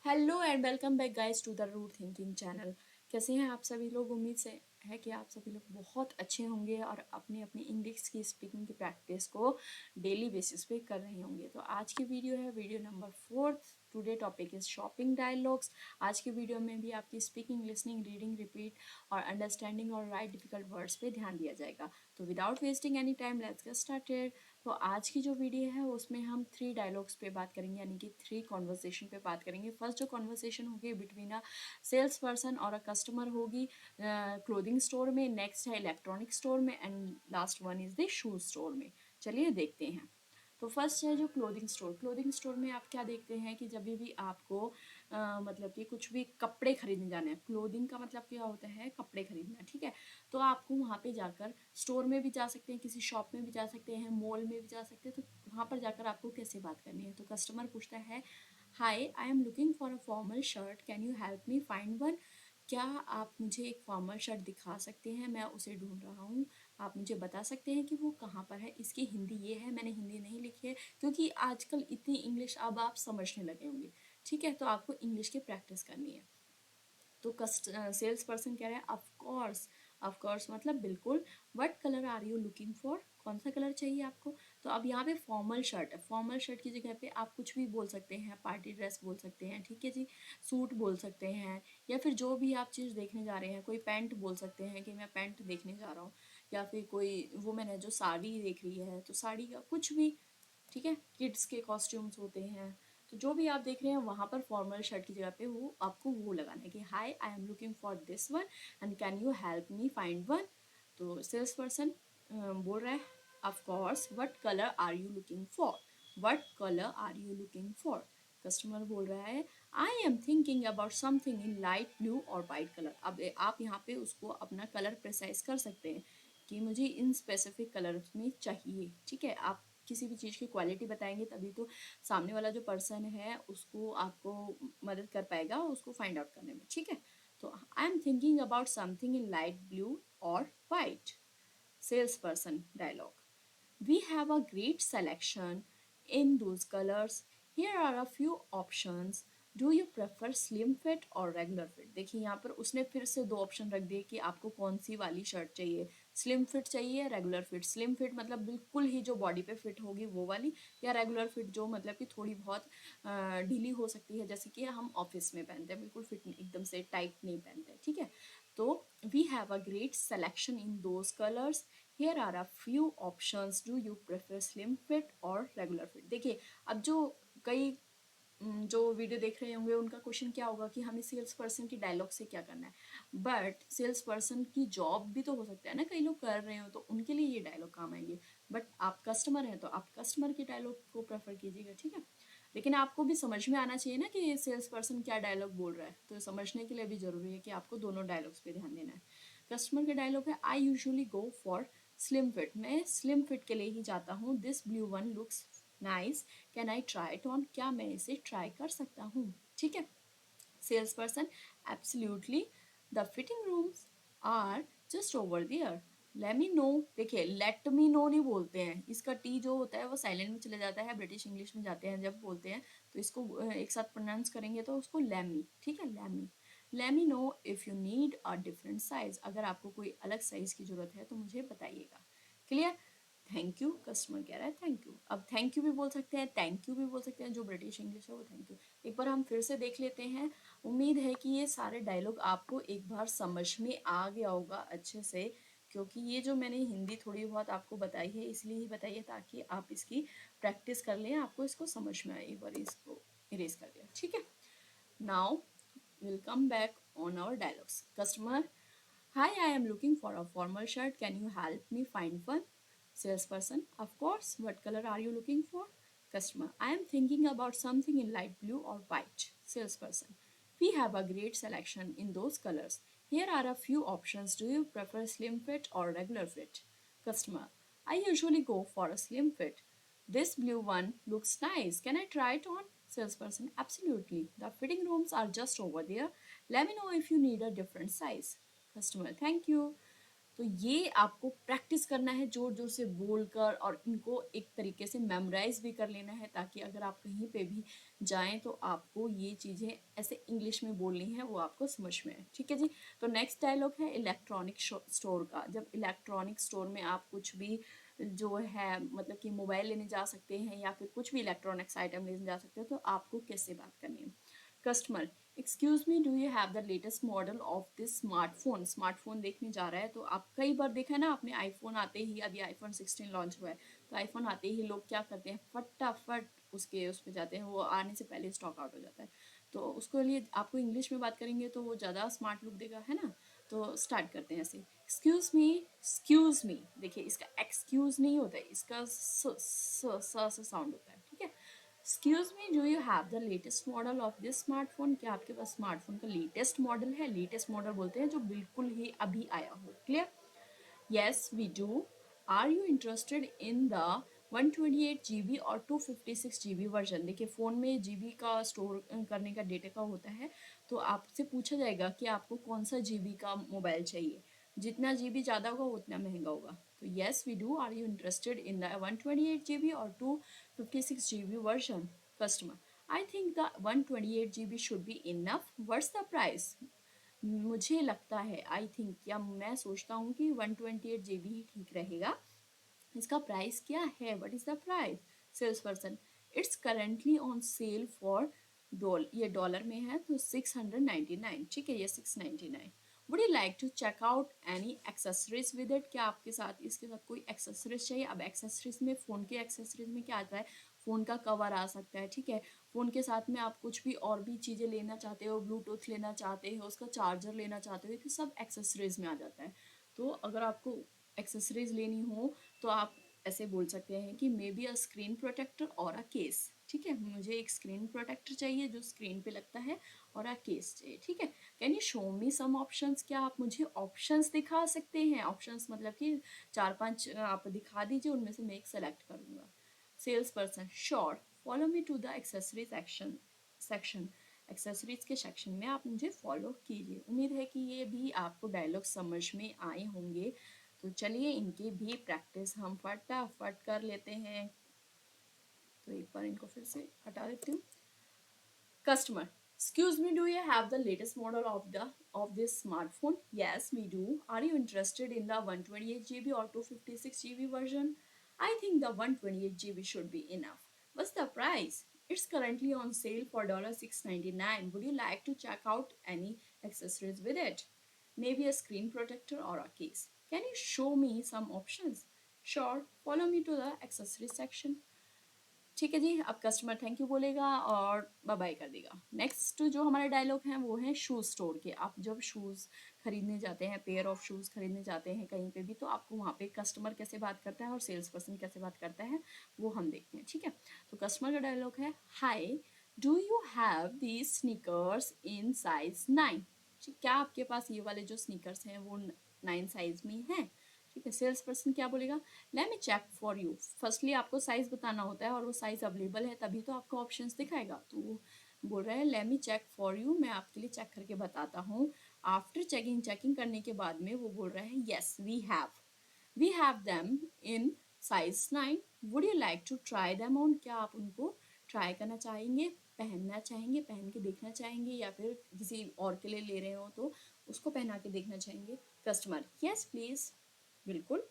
Hello and welcome back guys to the root thinking channel. कैसे हैं आप सभी लोग। उम्मीद से है कि आप सभी लोग बहुत अच्छे होंगे और अपनी अपनी इंग्लिश की स्पीकिंग की प्रैक्टिस को डेली बेसिस पे कर रहे होंगे। तो आज की वीडियो है video number 4। Today topic is shopping dialogues. आज की वीडियो में भी आपकी स्पीकिंग, लिसनिंग, रीडिंग, रिपीट और अंडरस्टैंडिंग और राइट डिफिकल्ट वर्ड्स पे ध्यान दिया जाएगा। तो without wasting any time let's get started. तो आज की जो वीडियो है उसमें हम 3 डायलॉग्स पे बात करेंगे, यानी कि 3 कॉन्वर्सेशन पे बात करेंगे। फर्स्ट जो कॉन्वर्सेशन होगी बिटवीन अ सेल्स पर्सन और अ कस्टमर होगी क्लोथिंग स्टोर में, नेक्स्ट है इलेक्ट्रॉनिक स्टोर में and last one is the shoes store में। चलिए देखते हैं। तो फर्स्ट है जो क्लोथिंग स्टोर। क्लोथिंग स्टोर में आप क्या देखते हैं कि जब भी आपको मतलब कि कुछ भी कपड़े खरीदने जाने हैं, क्लोथिंग का मतलब क्या होता है, कपड़े खरीदना, ठीक है। तो आपको वहाँ पे जाकर स्टोर में भी जा सकते हैं, किसी शॉप में भी जा सकते हैं, मॉल में भी जा सकते हैं। तो वहाँ पर जाकर आपको कैसे बात करनी है। तो कस्टमर पूछता है, hi I am looking for a formal shirt, can you help me find one. क्या आप मुझे एक फॉर्मल शर्ट दिखा सकते हैं, मैं उसे ढूंढ रहा हूँ। आप मुझे बता सकते हैं कि वो कहाँ पर है। इसकी हिंदी ये है, मैंने हिंदी नहीं लिखी है क्योंकि आजकल इतनी इंग्लिश अब आप समझने लगे होंगे, ठीक है। तो आपको इंग्लिश की प्रैक्टिस करनी है। तो सेल्स पर्सन कह रहा है ऑफ कोर्स मतलब बिल्कुल। What colour are you looking for, कौन सा कलर चाहिए आपको। तो अब यहाँ पे फॉर्मल शर्ट है, फॉर्मल शर्ट की जगह पे आप कुछ भी बोल सकते हैं, पार्टी ड्रेस बोल सकते हैं, ठीक है जी। सूट बोल सकते हैं या फिर जो भी आप चीज़ देखने जा रहे हैं। कोई पैंट बोल सकते हैं कि मैं पैंट देखने जा रहा हूँ, या फिर कोई वुमेन है जो साड़ी देख रही है तो साड़ी का कुछ भी, ठीक है। किड्स के कॉस्ट्यूम्स होते हैं। तो जो भी आप देख रहे हैं वहाँ पर फॉर्मल शर्ट की जगह पे वो आपको वो लगाना है कि hi I am looking for this one and can you help me find one. तो सेल्स पर्सन बोल रहा है, of course what colour are you looking for, what colour are you looking for. Customer बोल रहा है, I am thinking about something in light blue और white colour. अब आप यहाँ पे उसको अपना कलर प्रिसाइज कर सकते हैं कि मुझे इन स्पेसिफिक कलर्स में चाहिए, ठीक है। आप किसी भी चीज़ की क्वालिटी बताएंगे तभी तो सामने वाला जो पर्सन है उसको आपको मदद कर पाएगा उसको फाइंड आउट करने में, ठीक है। तो I am thinking about something in light blue और white. Sales person dialogue, we have a great selection in those colors. Here are a few options. Do you prefer slim fit or regular fit? देखिए यहाँ पर उसने फिर से 2 option रख दिए कि आपको कौन सी वाली शर्ट चाहिए, स्लिम फिट चाहिए, रेगुलर फिट। स्लिम फिट मतलब बिल्कुल ही जो बॉडी पे फिट होगी वो वाली, या रेगुलर फिट जो मतलब कि थोड़ी बहुत ढीली हो सकती है, जैसे कि हम ऑफिस में पहनते हैं, बिल्कुल फिट एकदम से टाइट नहीं पहनते, ठीक है। तो we have a great selection in those colours. Here are a few options. Do you prefer slim fit or regular fit? देखिए अब जो कई जो वीडियो देख रहे होंगे उनका क्वेश्चन क्या होगा कि हमें सेल्स पर्सन की डायलॉग से क्या करना है। बट सेल्स पर्सन की जॉब भी तो हो सकता है ना, कई लोग कर रहे हो तो उनके लिए ये डायलॉग काम आएंगे। बट आप कस्टमर हैं तो आप कस्टमर की डायलॉग को प्रेफर कीजिएगा, ठीक है। लेकिन आपको भी समझ में आना चाहिए ना कि ये सेल्स पर्सन क्या डायलॉग बोल रहा है। तो समझने के लिए भी जरूरी है कि आपको दोनों डायलॉग्स पे ध्यान देना है। कस्टमर के डायलॉग है, I usually go for slim fit, मैं स्लिम फिट के लिए ही जाता हूँ। This blue one looks nice, can I try it on, क्या मैं इसे ट्राई कर सकता हूँ, ठीक है। Sales person, absolutely, the fitting rooms are just over there, let me know. देखिए लेट मी नो नहीं बोलते हैं, इसका टी जो होता है वो साइलेंट में चले जाता है। ब्रिटिश इंग्लिश में जाते हैं जब बोलते हैं तो इसको एक साथ प्रोनाउंस करेंगे तो उसको लेमी, ठीक है, lemme. Let me know if you need a different size, अगर आपको कोई अलग साइज़ की ज़रूरत है तो मुझे बताइएगा। क्लियर। थैंक यू, कस्टमर कह रहा है थैंक यू। अब थैंक यू भी बोल सकते हैं, थैंक यू भी बोल सकते हैं, जो ब्रिटिश इंग्लिश है वो थैंक यू। एक बार हम फिर से देख लेते हैं। उम्मीद है कि ये सारे डायलॉग आपको एक बार समझ में आ गया होगा अच्छे से, क्योंकि ये जो मैंने हिंदी थोड़ी बहुत आपको बताई है इसलिए ही बताई है ताकि आप इसकी प्रैक्टिस कर लें, आपको इसको समझ में आए। एक बार इसको इरेज कर दिया, ठीक है। Now will come back on our dialogues. Customer, hi, I am looking for a formal shirt. Can you help me find one? Salesperson, of course. What color are you looking for? Customer, I am thinking about something in light blue or white. Salesperson, we have a great selection in those colors. Here are a few options. Do you prefer slim fit or regular fit? Customer, I usually go for a slim fit. This blue one looks nice. Can I try it on? Salesperson, absolutely. The fitting rooms are just over there. Let me know if you need a different size. Customer, thank you. तो ये आपको practice करना है जोर जोर से बोलकर, और इनको एक तरीके से मेमोराइज भी कर लेना है, ताकि अगर आप कहीं पे भी जाएं तो आपको ये चीज़ें ऐसे इंग्लिश में बोलनी है, वो आपको समझ में है। ठीक है जी। तो नेक्स्ट डायलॉग है इलेक्ट्रॉनिक स्टोर का। जब इलेक्ट्रॉनिक स्टोर में आप कुछ भी जो है मतलब कि मोबाइल लेने जा सकते हैं या फिर कुछ भी इलेक्ट्रॉनिक्स आइटम लेने जा सकते हो, तो आपको कैसे बात करनी है। Customer, excuse me, do you have the latest model of this smartphone. Smartphone देखने जा रहा है तो आप कई बार देखा है ना, अपने आईफोन आते ही, अभी आईफोन 16 लॉन्च हुआ है, तो आईफोन आते ही लोग क्या करते हैं, फटाफट उसके उस पर जाते हैं, वो आने से पहले स्टॉक आउट हो जाता है। तो उसके लिए आपको इंग्लिश में बात करेंगे तो वो ज़्यादा स्मार्ट लुक देगा, है ना। तो स्टार्ट करते हैं ऐसे, एक्सक्यूज मी। देखिए इसका एक्सक्यूज नहीं होता है, इसका स साउंड होता है। ठीक है। Excuse me, do you have the latest model of this smartphone. क्या आपके पास स्मार्टफोन का लेटेस्ट मॉडल है। लेटेस्ट मॉडल बोलते हैं जो बिल्कुल ही अभी आया हो। Clear. Yes, we do. Are you interested in the 128 GB और 256 GB वर्जन। देखिए फ़ोन में जीबी का स्टोर करने का डेटा का होता है, तो आपसे पूछा जाएगा कि आपको कौन सा जीबी का मोबाइल चाहिए। जितना जीबी ज़्यादा होगा उतना महंगा होगा। तो yes we do. Are you interested in the 128 GB और 256 GB version. Customer, I think the 128 GB should be enough. What's the price. मुझे लगता है, आई थिंक, या मैं सोचता हूँ कि 128 GB ही ठीक रहेगा। इसका प्राइस क्या है, what is the price. Sales person, it's currently on sale for ये डॉलर में है तो 699। ठीक है, ये 699। Would you like to check out any accessories with it. क्या आपके साथ इसके साथ कोई एक्सेसरीज चाहिए। अब एक्सेसरीज में, फ़ोन के एक्सेसरीज में क्या आता है, फ़ोन का कवर आ सकता है। ठीक है। फ़ोन के साथ में आप कुछ भी और भी चीज़ें लेना चाहते हो, ब्लूटूथ लेना चाहते हो, उसका चार्जर लेना चाहते हो, ये सब एक्सेसरीज में आ जाता है। तो अगर आपको एक्सेसरीज लेनी हो तो आप ऐसे बोल सकते हैं कि maybe a screen protector और अ केस। ठीक है, मुझे एक स्क्रीन प्रोटेक्टर चाहिए जो स्क्रीन पे लगता है, और अ केस चाहिए। ठीक है। Can you show me some options. क्या आप मुझे ऑप्शंस दिखा सकते हैं। ऑप्शंस मतलब कि 4-5 आप दिखा दीजिए, उनमें से मैं एक सेलेक्ट करूँगा। Sales person, sure, follow me to the accessory section. Accessories के सेक्शन में आप मुझे फॉलो कीजिए। उम्मीद है कि ये भी आपको डायलॉग समझ में आए होंगे। तो चलिए इनकी भी प्रैक्टिस हम फटाफट कर लेते हैं। तो एक बार इनको फिर से हटा देती हूँ। Customer, excuse me, do you have the latest model of this smartphone? Yes, we do. Are you interested in the 128 GB or 256 GB version? I think the 128 GB should be enough. What's the price? It's currently on sale for $699. Would you like to check out any accessories with it? Maybe a screen protector or a case. Can you show me some options? Sure, follow me to the accessories section. ठीक है जी। अब customer thank you बोलेगा और bye bye कर देगा। Next जो हमारे dialogue हैं वो हैं शूज़ स्टोर के। आप जब शूज़ खरीदने जाते हैं, पेयर ऑफ शूज़ खरीदने जाते हैं कहीं पे भी, तो आपको वहाँ पे कस्टमर कैसे बात करता है और सेल्स पर्सन कैसे बात करता है वो हम देखते हैं। ठीक है। तो कस्टमर का डायलॉग है, high, do you have the sneakers in size 9। क्या आपके पास ये वाले जो स्नीकर्स हैं वो 9 साइज में हैं। ठीक है। सेल्स पर्सन क्या बोलेगा, let me check for you. Firstly आपको साइज बताना होता है और वो साइज अवेलेबल है तभी तो आपको ऑप्शंस दिखाएगा। तो वो बोल रहा है let me check for you, मैं आपके लिए चेक करके बताता हूँ। आफ्टर चेकिंग करने के बाद में वो बोल रहा है, yes we have them in size 9। Would you like to try them on. क्या आप उनको ट्राई करना चाहेंगे, पहनना चाहेंगे, पहन के देखना चाहेंगे, या फिर किसी और के लिए ले रहे हो तो उसको पहना के देखना चाहेंगे। कस्टमर, यस प्लीज, बिल्कुल।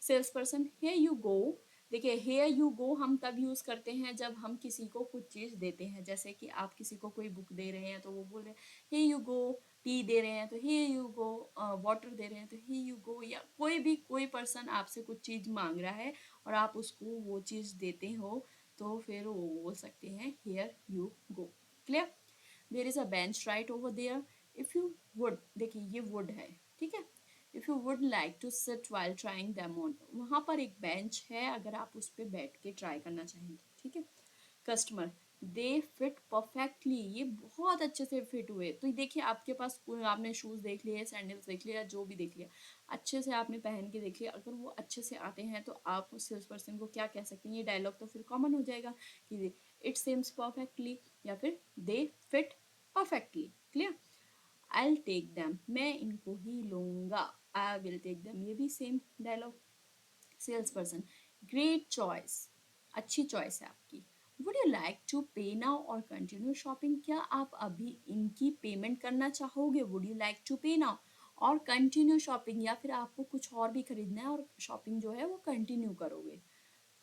Sales person, here you go. देखिए हेयर यू गो हम तब यूज़ करते हैं जब हम किसी को कुछ चीज़ देते हैं। जैसे कि आप किसी को कोई बुक दे रहे हैं तो वो बोल रहे हैं हे यू गो, टी दे रहे हैं तो हे यू गो, वाटर दे रहे हैं तो हे यू गो, या कोई पर्सन आपसे कुछ चीज़ मांग रहा है और आप उसको वो चीज़ देते हो तो फिर वो बोल सकते हैं here you go. Clear. There is a bench right over there. If you would, देखिए ये वुड है। ठीक है। If you would like to sit while trying them on, वहाँ पर एक बेंच है अगर आप उस पर बैठ के ट्राई करना चाहें तो। ठीक है। कस्टमर, दे फिट परफेक्टली, ये बहुत अच्छे से फिट हुए। तो देखिए आपके पास आपने शूज़ देख लिए, सैंडल्स देख लिया, जो भी देख लिया, अच्छे से आपने पहन के देख लिया। अगर वो अच्छे से आते हैं तो आप उस सेल्स पर्सन को क्या कह सकते हैं, ये डायलॉग तो फिर कॉमन हो जाएगा कि इट सेम्स परफेक्टली, या फिर they fit perfectly. Clear. I take them, मैं इनको ही लूँगा। आई विल टेक देम, ये भी same dialogue. Sales person, great choice, अच्छी चॉइस है आपकी। Would you like to pay now और कंटिन्यू शॉपिंग, क्या आप अभी इनकी पेमेंट करना चाहोगे? Would you like to pay now और कंटिन्यू शॉपिंग, या फिर आपको कुछ और भी खरीदना है और शॉपिंग जो है वो कंटिन्यू करोगे?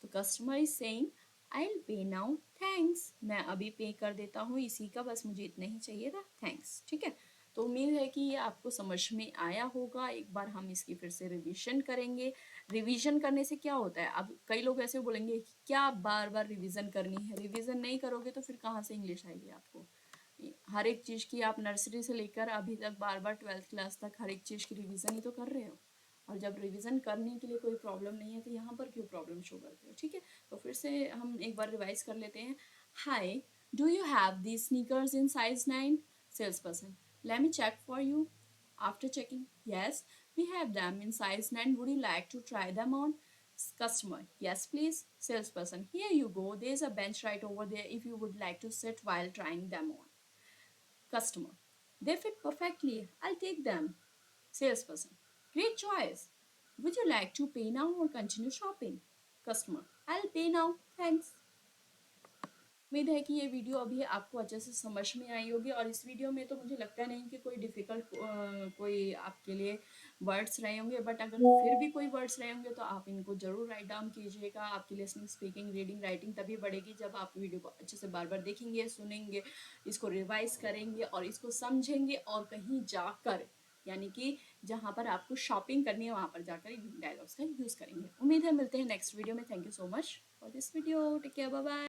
तो customer is saying I will pay now thanks, मैं अभी पे कर देता हूँ इसी का, बस मुझे इतना ही चाहिए था, थैंक्स। ठीक है, तो उम्मीद है कि ये आपको समझ में आया होगा। एक बार हम इसकी फिर से रिवीजन करेंगे। रिवीजन करने से क्या होता है, अब कई लोग ऐसे बोलेंगे कि क्या बार बार रिवीजन करनी है, रिवीजन नहीं करोगे तो फिर कहाँ से इंग्लिश आएगी आपको। हर एक चीज़ की आप नर्सरी से लेकर अभी तक बार बार 12th क्लास तक हर एक चीज़ की रिवीजन ही तो कर रहे हो। और जब रिवीजन करने के लिए कोई प्रॉब्लम नहीं है तो यहाँ पर क्यों प्रॉब्लम शो करते हो? ठीक है, तो फिर से हम एक बार रिवाइज कर लेते हैं। Hi, do you have the sneakers in size 9? Sales person, let me check for you. After checking, yes, we have them in size 9. Would you like to try them on? Customer, yes, please. Salesperson, here you go. There's a bench right over there if you would like to sit while trying them on. Customer, they fit perfectly. I'll take them. Salesperson, great choice. Would you like to pay now or continue shopping? Customer, I'll pay now. Thanks. उम्मीद है कि ये video अभी आपको अच्छे से समझ में आई होगी, और इस वीडियो में तो मुझे लगता नहीं कि कोई डिफ़िकल्ट कोई आपके लिए वर्ड्स रहे होंगे, बट अगर फिर भी कोई वर्ड्स रहे होंगे तो आप इनको ज़रूर राइट डाउन कीजिएगा। आपकी लिसनिंग, स्पीकिंग, रीडिंग, राइटिंग तभी बढ़ेगी जब आप वीडियो को अच्छे से बार बार देखेंगे, सुनेंगे, इसको रिवाइज करेंगे और इसको समझेंगे, और कहीं जाकर, यानी कि जहाँ पर आपको शॉपिंग करनी है वहाँ पर जाकर इन डायलॉग्स का यूज़ करेंगे। उम्मीद है मिलते हैं नेक्स्ट वीडियो में। Thank you so much for this video. Take care, bye bye.